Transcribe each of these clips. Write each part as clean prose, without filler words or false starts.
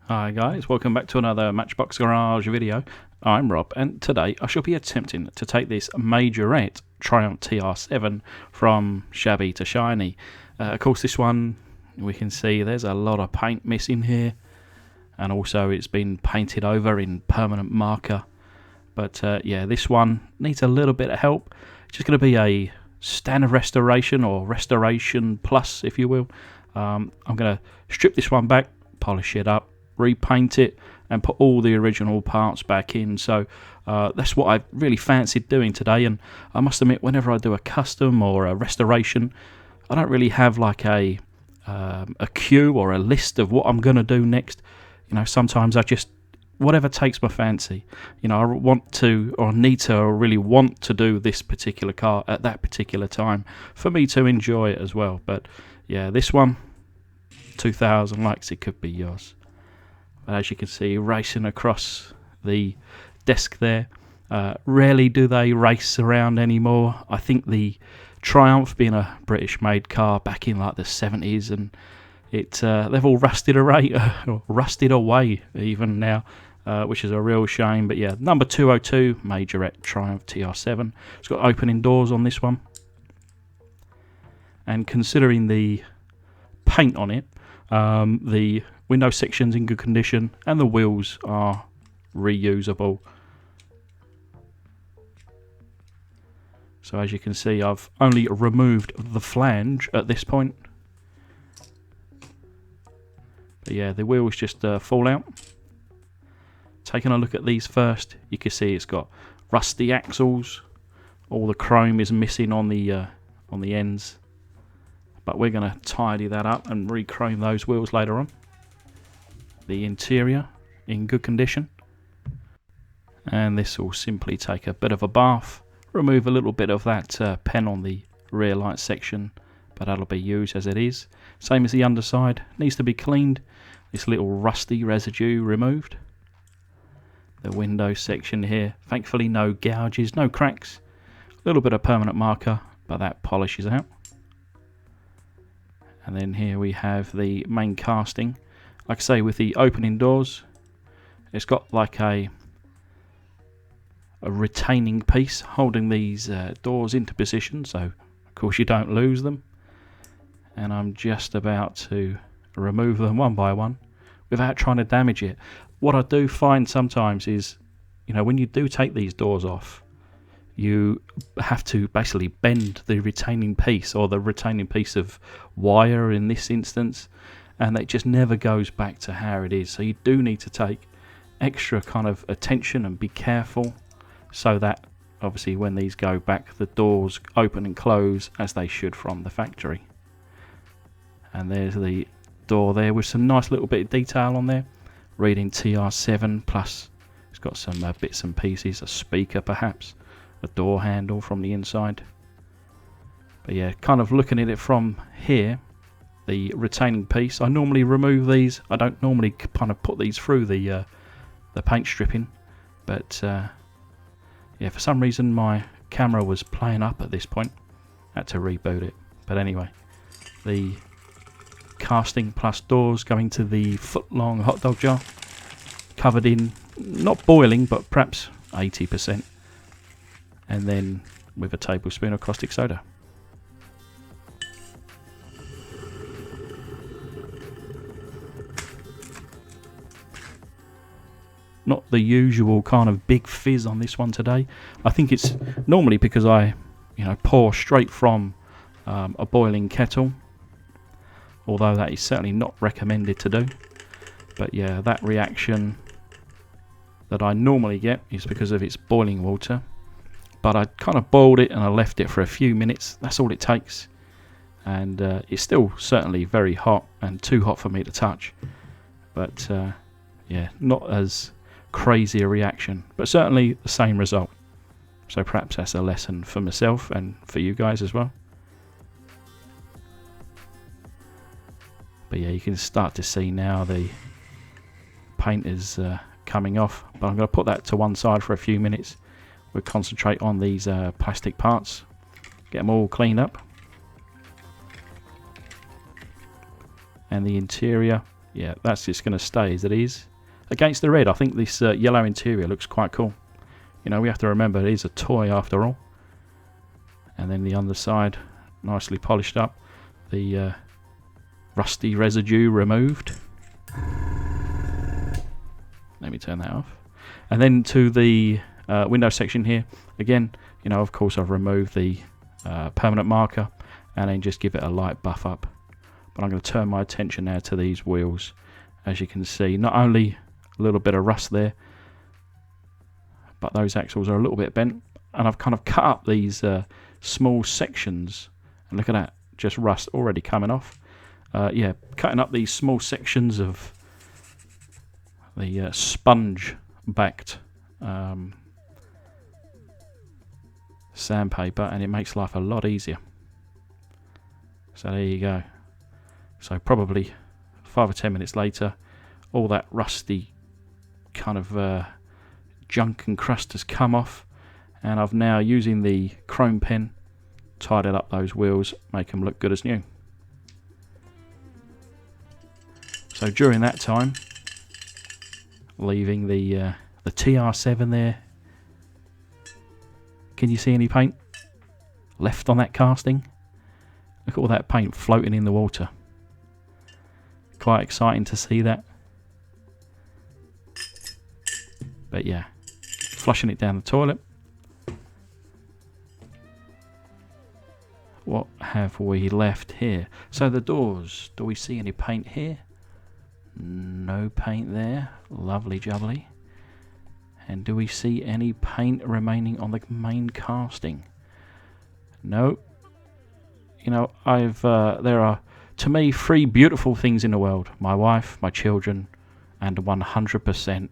Hi guys, welcome back to another Matchbox Garage video. I'm Rob, and today I shall be attempting to take this Majorette Triumph TR7 from shabby to shiny. Of course, this one, we can see there's a lot of paint missing here, and also it's been painted over in permanent marker. But yeah, this one needs a little bit of help. It's just going to be a standard restoration, or restoration plus, if you will. I'm going to strip this one back, polish it up, repaint it, and put all the original parts back in. So that's what I really fancied doing today. And I must admit, whenever I do a custom or a restoration, I don't really have like a queue or a list of what I'm going to do next. You know, sometimes I just, whatever takes my fancy. You know, I want to, or need to, or really want to do this particular car at that particular time for me to enjoy it as well. But yeah, this one, 2,000 likes, it could be yours. But as you can see, racing across the desk there. Rarely do they race around anymore. I think the Triumph, being a British-made car back in like the 70s, and they've all rusted away even now, which is a real shame. But yeah, number 202, Majorette Triumph TR7. It's got opening doors on this one. And considering the paint on it, the window section's in good condition, and the wheels are reusable. So as you can see, I've only removed the flange at this point. But yeah, the wheels just fall out. Taking a look at these first, you can see it's got rusty axles. All the chrome is missing on the ends. But we're going to tidy that up and re-chrome those wheels later on. The interior in good condition. And this will simply take a bit of a bath. Remove a little bit of that pen on the rear light section, but that'll be used as it is. Same as the underside, needs to be cleaned. This little rusty residue removed. The window section here, thankfully no gouges, no cracks. A little bit of permanent marker, but that polishes out. And then here we have the main casting. Like I say, with the opening doors, it's got like a retaining piece holding these doors into position, so of course you don't lose them. And I'm just about to remove them one by one without trying to damage it. What I do find sometimes is, you know, when you do take these doors off, you have to basically bend the retaining piece, or the retaining piece of wire in this instance, and it just never goes back to how it is. So you do need to take extra kind of attention and be careful, so that obviously when these go back, the doors open and close as they should from the factory. And there's the door there with some nice little bit of detail on there, reading TR7 plus. It's got some bits and pieces, a speaker perhaps, a door handle from the inside. But yeah, kind of looking at it from here, the retaining piece, I normally remove these. I don't normally kind of put these through the paint stripping, but yeah, for some reason my camera was playing up at this point. Had to reboot it. But anyway, the casting plus doors going to the foot-long hot dog jar, covered in, not boiling, but perhaps 80%. And then with a tablespoon of caustic soda. Not the usual kind of big fizz on this one today. I think it's normally because I, pour straight from a boiling kettle, although that is certainly not recommended to do. But yeah, that reaction that I normally get is because of its boiling water. But I kind of boiled it and I left it for a few minutes. That's all it takes. And it's still certainly very hot, and too hot for me to touch. But yeah, not as crazy a reaction, but certainly the same result. So perhaps that's a lesson for myself and for you guys as well. But yeah, you can start to see now the paint is coming off. But I'm going to put that to one side for a few minutes. We'll concentrate on these plastic parts, get them all cleaned up. And the interior, yeah, that's just going to stay as it is. Against the red, I think this yellow interior looks quite cool. You know, we have to remember it is a toy after all. And then the underside, nicely polished up. The rusty residue removed. Let me turn that off. And then to the window section here. Again, you know, of course I've removed the permanent marker and then just give it a light buff up. But I'm going to turn my attention now to these wheels. As you can see, not only a little bit of rust there, but those axles are a little bit bent. And I've kind of cut up these small sections. And look at that, just rust already coming off. Yeah, cutting up these small sections of the sponge-backed sandpaper, and it makes life a lot easier. So there you go. So probably 5 or 10 minutes later, all that rusty kind of junk and crust has come off, and I've now, using the chrome pen, tidied up those wheels, make them look good as new. So during that time, leaving the TR7 there. Can you see any paint left on that casting? Look at all that paint floating in the water. Quite exciting to see that. But yeah, flushing it down the toilet. What have we left here? So the doors, do we see any paint here? No paint there. Lovely jubbly. And do we see any paint remaining on the main casting? No. You know, there are, to me, 3 beautiful things in the world. My wife, my children, and 100%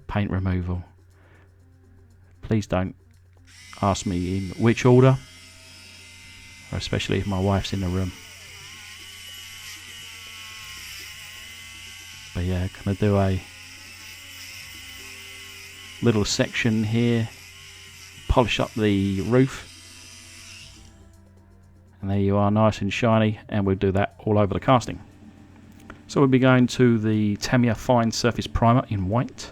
paint removal. Please don't ask me in which order, especially if my wife's in the room. But yeah, gonna do a little section here, polish up the roof, and there you are, nice and shiny, and we'll do that all over the casting. So we'll be going to the Tamiya Fine Surface Primer in white,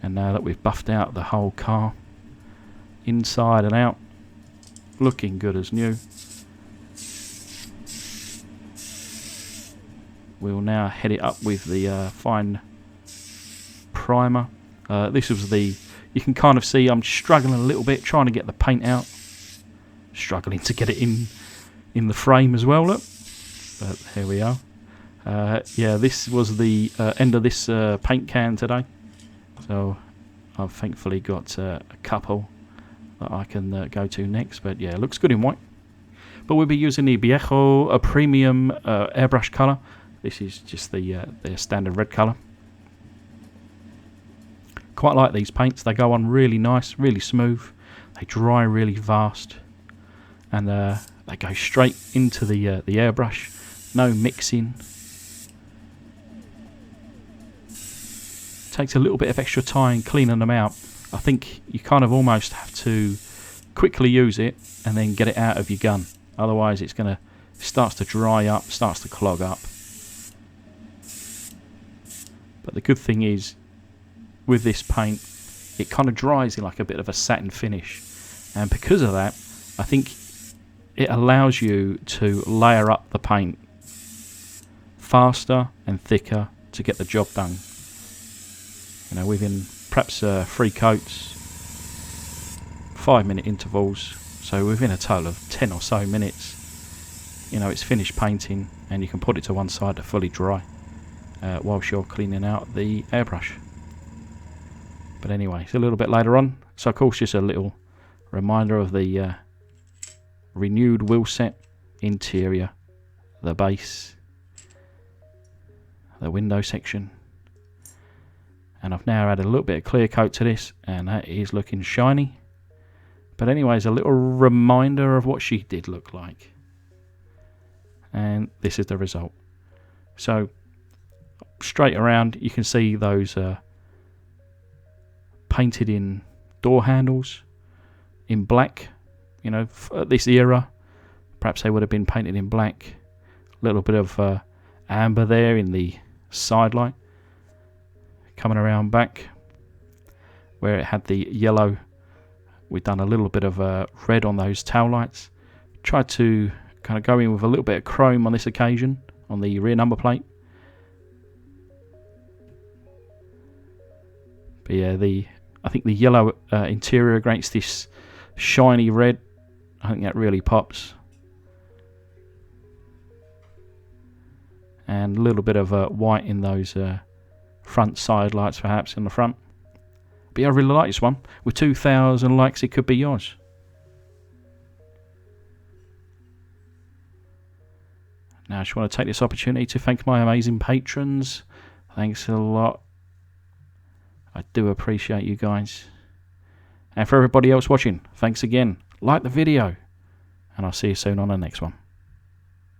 and now that we've buffed out the whole car inside and out, looking good as new, we'll now head it up with the fine primer. This was the, you can kind of see I'm struggling a little bit trying to get the paint out, struggling to get it in the frame as well, look, but here we are. Yeah, this was the end of this paint can today, so I've thankfully got a couple that I can go to next. But yeah, it looks good in white. But we'll be using the Viejo a premium airbrush colour. This is just the their standard red colour. Quite like these paints, they go on really nice, really smooth, they dry really fast, and they go straight into the airbrush, no mixing. Takes a little bit of extra time cleaning them out. I think you kind of almost have to quickly use it and then get it out of your gun, otherwise it's gonna starts to dry up, starts to clog up. But the good thing is, with this paint, it kind of dries in like a bit of a satin finish, and because of that, I think it allows you to layer up the paint faster and thicker to get the job done. You know, within perhaps 3 coats, 5-minute intervals, so within a total of 10 or so minutes, you know, it's finished painting, and you can put it to one side to fully dry whilst you're cleaning out the airbrush. But anyway, it's a little bit later on, so of course just a little reminder of the renewed wheel set, interior, the base, the window section, and I've now added a little bit of clear coat to this, and that is looking shiny. But anyways, a little reminder of what she did look like, and this is the result. So straight around, you can see those painted in door handles in black. You know, at this era perhaps they would have been painted in black. A little bit of amber there in the side light. Coming around back where it had the yellow, we've done a little bit of red on those tail lights. Tried to kind of go in with a little bit of chrome on this occasion on the rear number plate. But yeah, I think the yellow interior against this shiny red, I think that really pops. And a little bit of white in those front side lights perhaps in the front. But yeah, I really like this one. With 2,000 likes, it could be yours. Now I just want to take this opportunity to thank my amazing patrons. Thanks a lot. I do appreciate you guys. And for everybody else watching, thanks again. Like the video. And I'll see you soon on the next one.